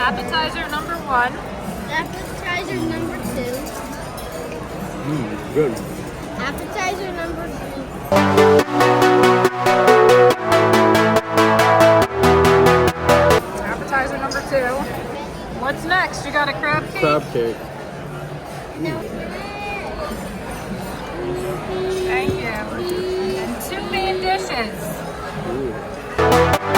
Appetizer number 1. Appetizer number 2. Good. Appetizer number 3. Appetizer number 2. What's next? You got a crab cake? Crab cake. No. Thank you. And 2 main dishes. Ooh.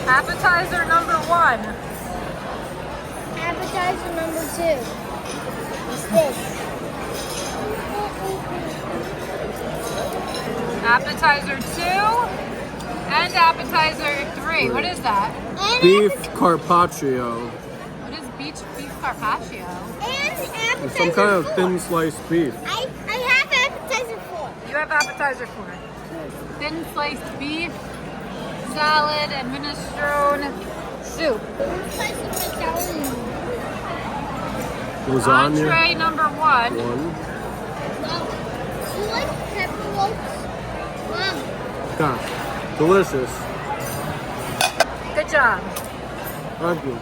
Appetizer number 1. Appetizer number 2. What's this? Appetizer 2 and appetizer 3. What is that? And Beef carpaccio. What is beef carpaccio? And appetizer It's some kind of 4. thin sliced beef. I have appetizer 4. You have appetizer 4. Thin sliced beef, salad, and minestrone soup. Lasagna. Entree number 1. One. Wow. Do you like pepperoni? Wow. Yeah. Delicious. Good job. Thank you.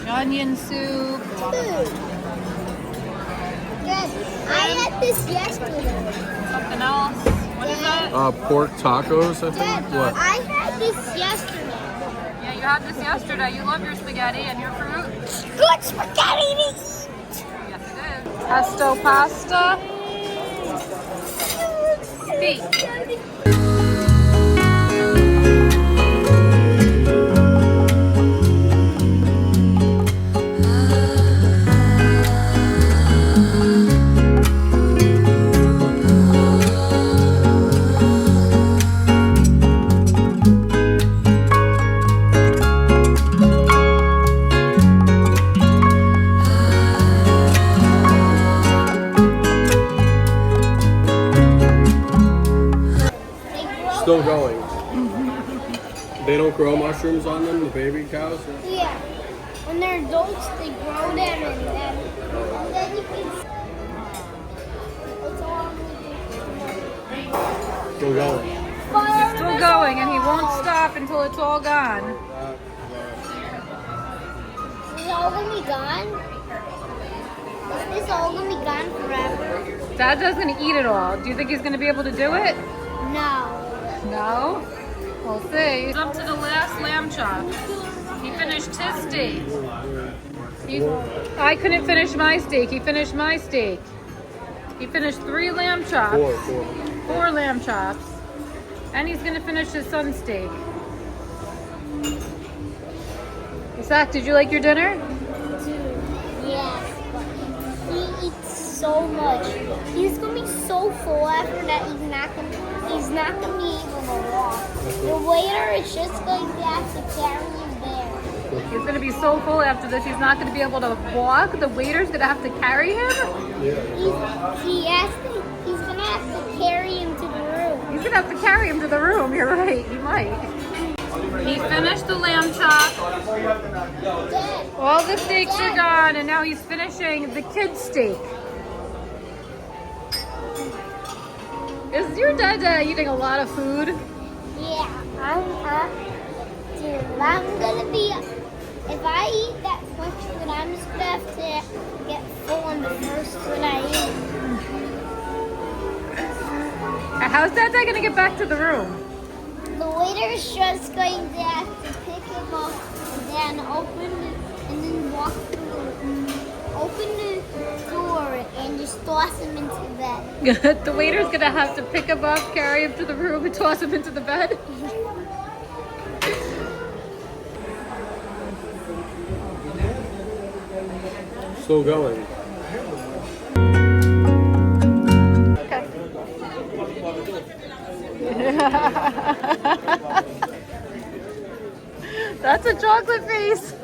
Onion soup. Yes, I had this yesterday. Something else. What is that? Pork tacos, I think. Dad, What? I had this yesterday. Yeah, you had this yesterday. You love your spaghetti and your fruit. Good spaghetti to eat. Yes, it is. Pesto pasta. Steak. Still going. They don't grow mushrooms on them, the baby cows? Yeah. When they're adults, they grow them and then you can. It's all Still going. It's still going and he won't stop until it's all gone. Is it all gonna be gone? Is this all gonna be gone forever? Dad doesn't eat it all. Do you think he's going to be able to do it? No. No? We'll see. He's up to the last lamb chop. He finished his steak. I couldn't finish my steak. He finished my steak. He finished 3 lamb chops. 4 lamb chops. And he's going to finish his son's steak. Zach, did you like your dinner? Yes, but he eats so much. He's gonna be so full after that. He's not gonna be able to walk. The waiter is just going to have to carry him there. He's going to be so full after this, he's not going to be able to walk. The waiter's going to have to carry him. He's gonna have to carry him to the room. He's going to have to carry him to the room. You're right. He might. He finished the lamb chop. Dad, All the steaks are gone, and now he's finishing the kid's steak. Is your dad eating a lot of food? yeah, dude, I'm gonna be. If I eat that much food, I'm just gonna have to get full on the first food I eat. How's Dad going to get back to the room? The waiter's just going to have to pick him up and then open it and then walk through. Open open the door and just toss him into the bed. The waiter's gonna have to pick him up, carry him to the room, and toss him into the bed. Still going. That's a chocolate face.